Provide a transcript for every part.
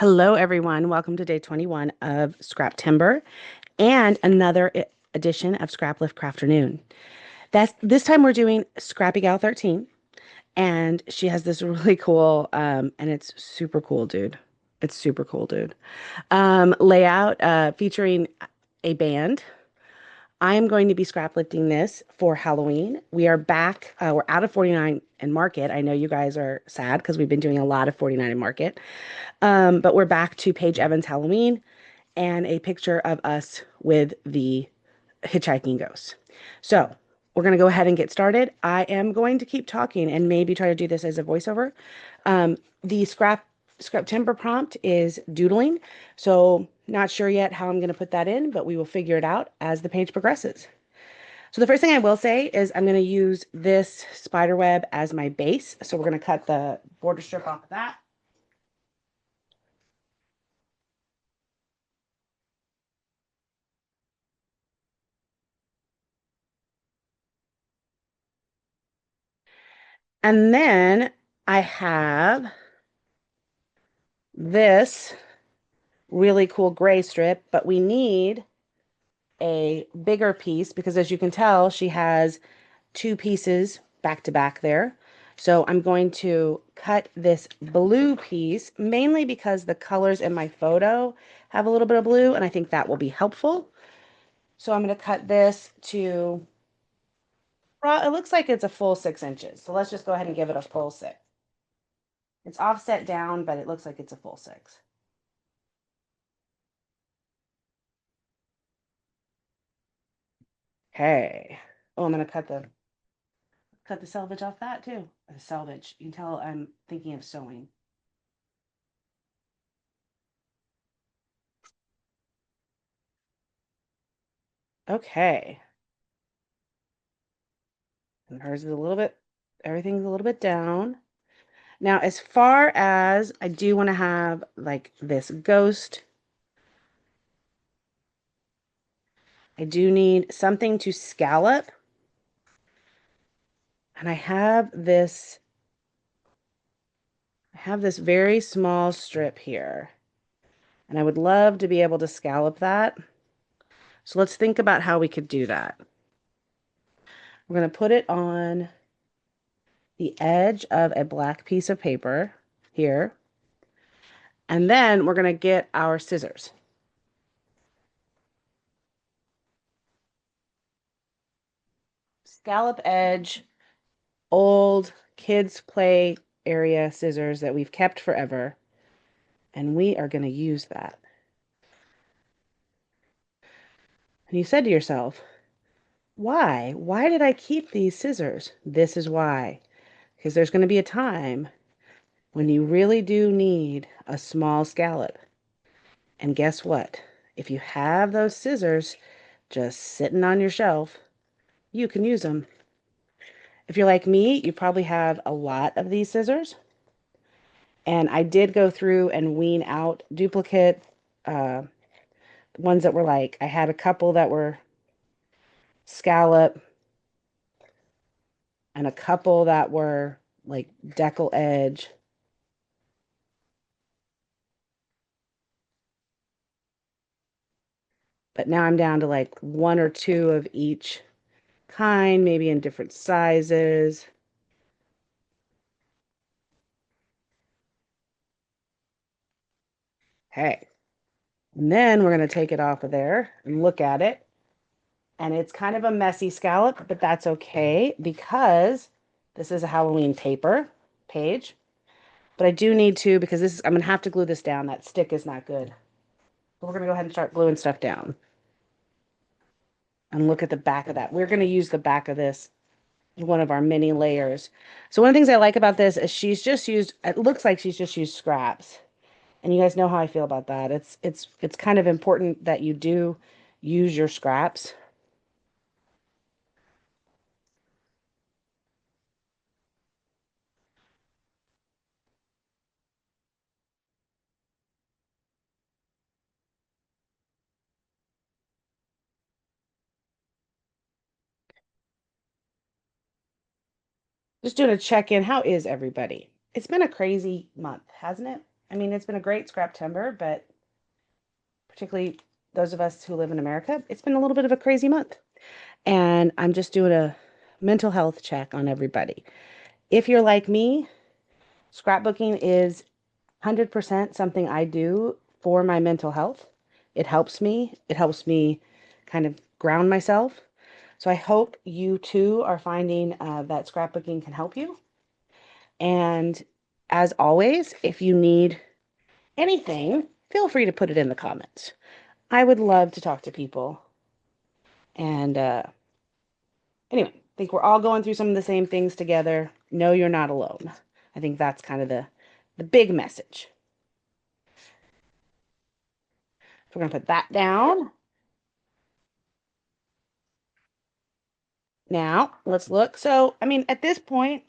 Hello, everyone. Welcome to day 21 of Scrap Timber and another edition of Scraplift Crafternoon. This time we're doing Scrappy Gal 13, and she has this really cool, and it's super cool, dude. It's super cool, dude. Layout featuring a band. I am going to be scraplifting this for Halloween. We are back. We're out of 49 and Market. I know you guys are sad because we've been doing a lot of 49 and Market. But we're back to Paige Evans' Halloween and a picture of us with the hitchhiking ghost. So we're going to go ahead and get started. I am going to keep talking and maybe try to do this as a voiceover. The scrap timber prompt is doodling. So not sure yet how I'm going to put that in, but we will figure it out as the page progresses. So the first thing I will say is I'm going to use this spider web as my base. So we're going to cut the border strip off of that. And then I have this really cool gray strip, but we need a bigger piece because as you can tell, she has two pieces back to back there. So I'm going to cut this blue piece mainly because the colors in my photo have a little bit of blue and I think that will be helpful. So I'm going to cut this to, well, it looks like it's a full 6 inches. So let's just go ahead and give it a full 6. It's offset down, but it looks like it's a full 6. Okay. Oh, I'm gonna cut the selvage off that too. The selvage. You can tell I'm thinking of sewing. Okay. And hers is a little bit, everything's a little bit down. Now, as far as I do want to have like this ghost, I do need something to scallop. And I have this very small strip here. And I would love to be able to scallop that. So let's think about how we could do that. We're going to put it on the edge of a black piece of paper here. And then we're going to get our scissors. Scallop edge, old kids play area scissors that we've kept forever. And we are going to use that. And you said to yourself, why? Why did I keep these scissors? This is why. Because there's going to be a time when you really do need a small scallop. And guess what? If you have those scissors just sitting on your shelf, you can use them. If you're like me, you probably have a lot of these scissors. And I did go through and wean out duplicate uh, ones that were like, I had a couple that were scallop and a couple that were like decal edge. But now I'm down to like one or two of each kind, maybe in different sizes. Okay. And then we're going to take it off of there and look at it. And it's kind of a messy scallop, but that's okay because this is a Halloween paper page. But I do need to, because I'm going to have to glue this down. That stick is not good. But we're going to go ahead and start gluing stuff down. And look at the back of that. We're going to use the back of this, one of our mini layers. So one of the things I like about this is it looks like she's just used scraps. And you guys know how I feel about that. It's kind of important that you do use your scraps. Just doing a check-in. How is everybody? It's been a crazy month, hasn't it? I mean, it's been a great Scraptember, but particularly those of us who live in America, it's been a little bit of a crazy month. And I'm just doing a mental health check on everybody. If you're like me, scrapbooking is 100% something I do for my mental health. It helps me. It helps me kind of ground myself. So I hope you too are finding that scrapbooking can help you. And as always, if you need anything, feel free to put it in the comments. I would love to talk to people. And anyway, I think we're all going through some of the same things together. No, you're not alone. I think that's kind of the big message. So we're going to put that down. Now, let's look. So, I mean, at this point,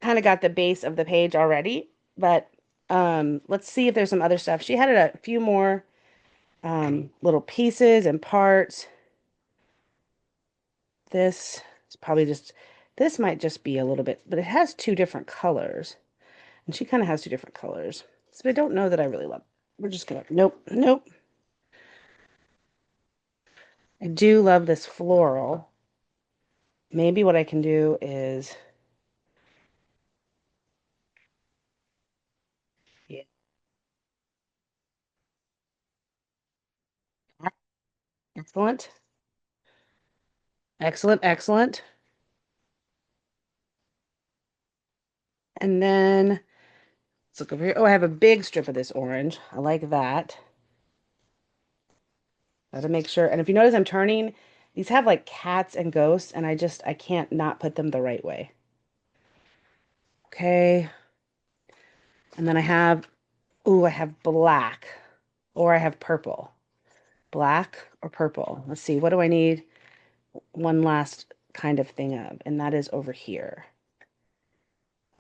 kind of got the base of the page already, but let's see if there's some other stuff. She had a few more little pieces and parts. This is probably just, this might just be a little bit, but it has two different colors. And she kind of has two different colors. So I don't know that I really love. We're just gonna, nope, nope. I do love this floral. Maybe what I can do is, yeah, excellent, excellent, excellent. And then let's look over here. Oh, I have a big strip of this orange. I like that. Gotta make sure. And if you notice, I'm turning, these have like cats and ghosts, and I can't not put them the right way. Okay. And then I have, ooh, I have black or I have purple. Black or purple. Let's see. What do I need? One last kind of thing of, and that is over here.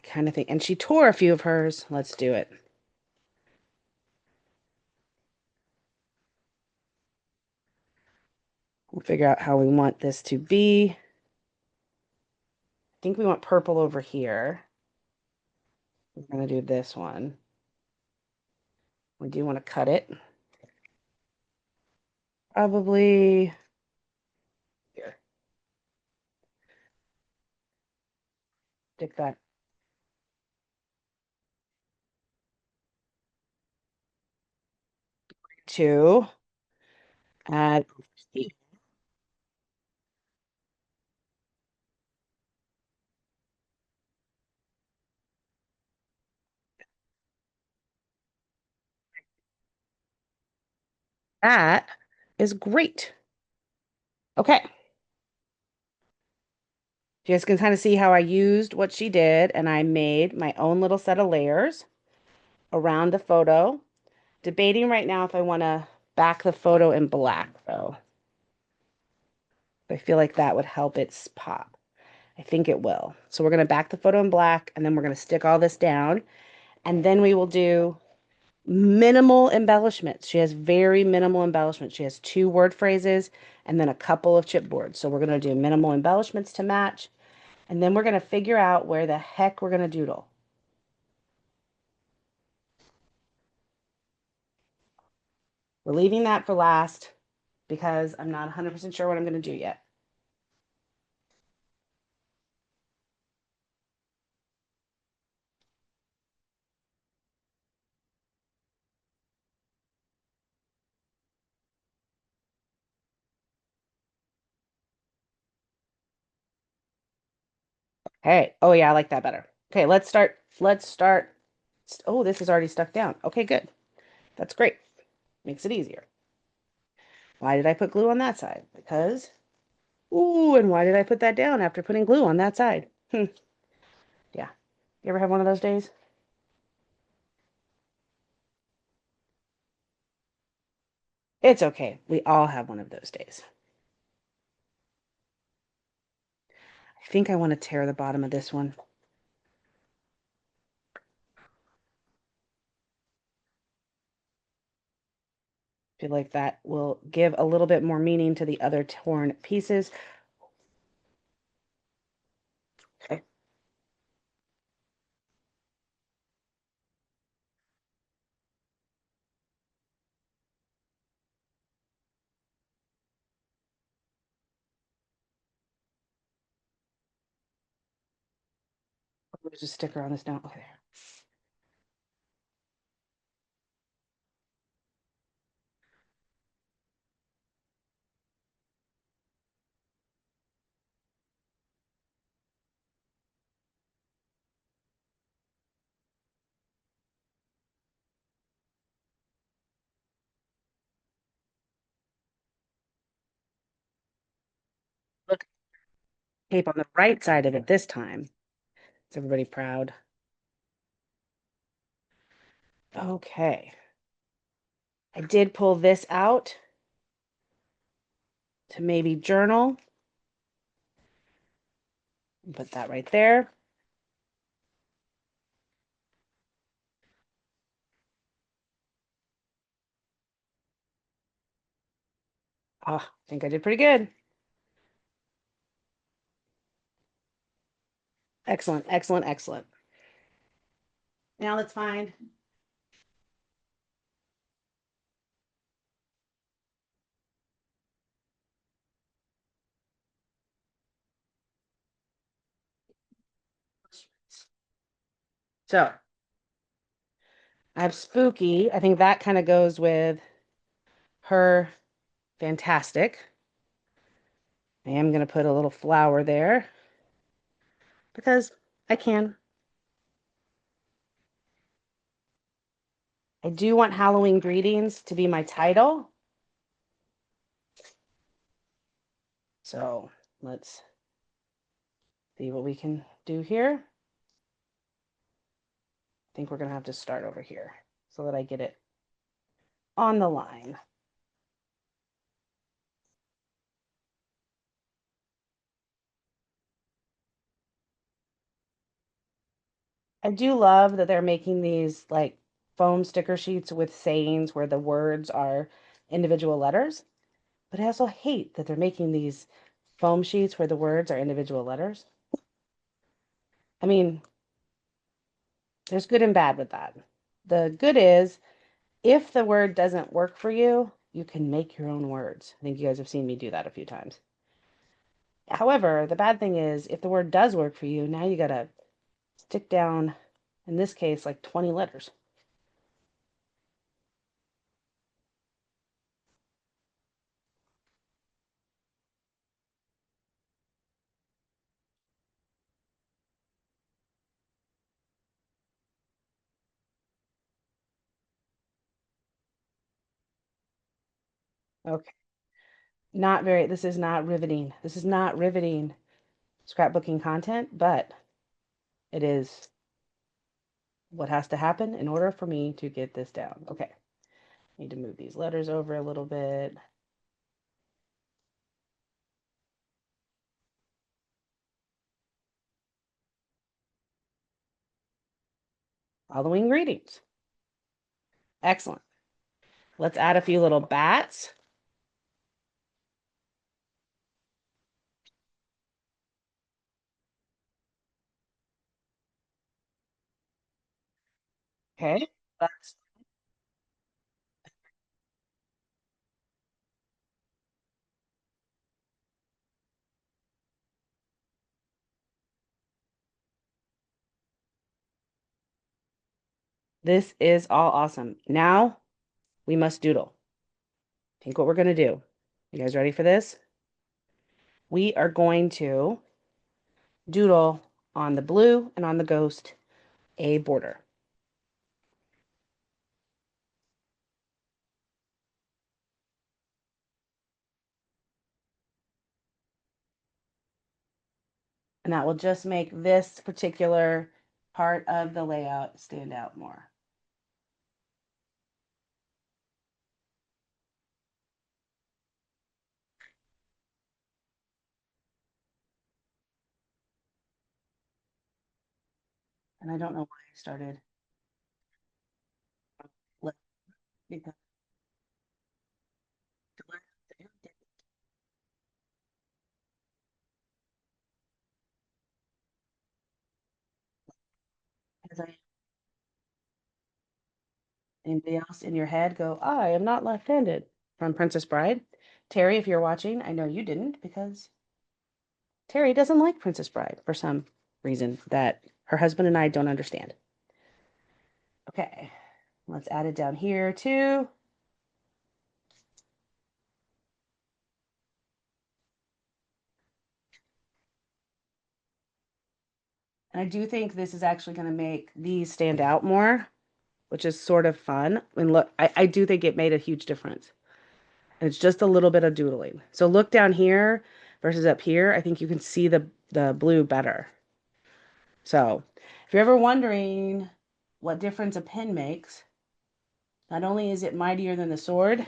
Kind of thing. And she tore a few of hers. Let's do it. We'll figure out how we want this to be. I think we want purple over here. We're going to do this one. We do want to cut it. Probably here. Stick that to add. That is great. Okay. You guys can kind of see how I used what she did, and I made my own little set of layers around the photo. Debating right now if I want to back the photo in black, though. I feel like that would help its pop. I think it will. So we're going to back the photo in black, and then we're going to stick all this down, and then we will do minimal embellishments. She has very minimal embellishments. She has two word phrases and then a couple of chipboards. So we're going to do minimal embellishments to match, and then we're going to figure out where the heck we're going to doodle. We're leaving that for last because I'm not 100% sure what I'm going to do yet. Hey, oh yeah, I like that better. Okay, let's start. Let's start. Oh, this is already stuck down. Okay, good. That's great. Makes it easier. Why did I put glue on that side? Because, ooh, and why did I put that down after putting glue on that side? Yeah. You ever have one of those days? It's okay. We all have one of those days. I think I want to tear the bottom of this one. I feel like that will give a little bit more meaning to the other torn pieces. Okay. There's a sticker on this now. Okay, there. Look, tape on the right side of it this time. Is everybody proud? Okay. I did pull this out to maybe journal. Put that right there. Oh, I think I did pretty good. Excellent, excellent, excellent. Now let's find. So I have spooky. I think that kind of goes with her fantastic. I am going to put a little flower there because I can. I do want Halloween greetings to be my title. So let's see what we can do here. I think we're going to have to start over here so that I get it on the line. I do love that they're making these like foam sticker sheets with sayings where the words are individual letters, but I also hate that they're making these foam sheets where the words are individual letters. I mean, there's good and bad with that. The good is if the word doesn't work for you, you can make your own words. I think you guys have seen me do that a few times. However, the bad thing is if the word does work for you, now you got to stick down, in this case, like 20 letters. Okay. This is not riveting. This is not riveting scrapbooking content, but it is what has to happen in order for me to get this down. Okay. Need to move these letters over a little bit. Halloween greetings. Excellent. Let's add a few little bats. Okay. That's, this is all awesome. Now we must doodle. Think what we're going to do. You guys ready for this? We are going to doodle on the blue and on the ghost a border. And that will just make this particular part of the layout stand out more. And I don't know why I started because I, anybody else in your head go, I am not left-handed from Princess Bride. Terry, if you're watching, I know you didn't because Terry doesn't like Princess Bride for some reason that her husband and I don't understand. Okay, let's add it down here too. And I do think this is actually going to make these stand out more, which is sort of fun. And look, I do think it made a huge difference. And it's just a little bit of doodling. So look down here versus up here. I think you can see the blue better. So if you're ever wondering what difference a pen makes, not only is it mightier than the sword,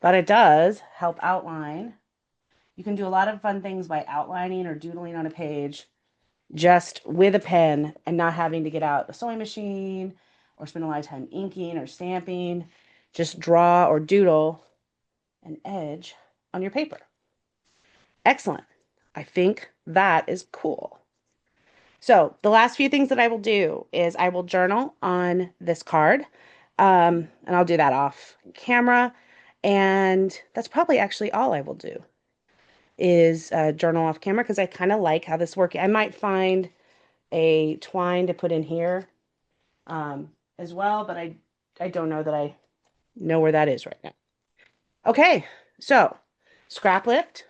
but it does help outline. You can do a lot of fun things by outlining or doodling on a page just with a pen and not having to get out a sewing machine or spend a lot of time inking or stamping. Just draw or doodle an edge on your paper. Excellent. I think that is cool. So the last few things that I will do is I will journal on this card. And I'll do that off camera. And that's probably actually all I will do is journal off camera because I kind of like how this works. I might find a twine to put in here as well, but I don't know that I know where that is right now. Okay, so scrap lift.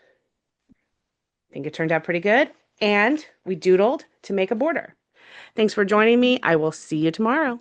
I think it turned out pretty good. And we doodled to make a border. Thanks for joining me. I will see you tomorrow.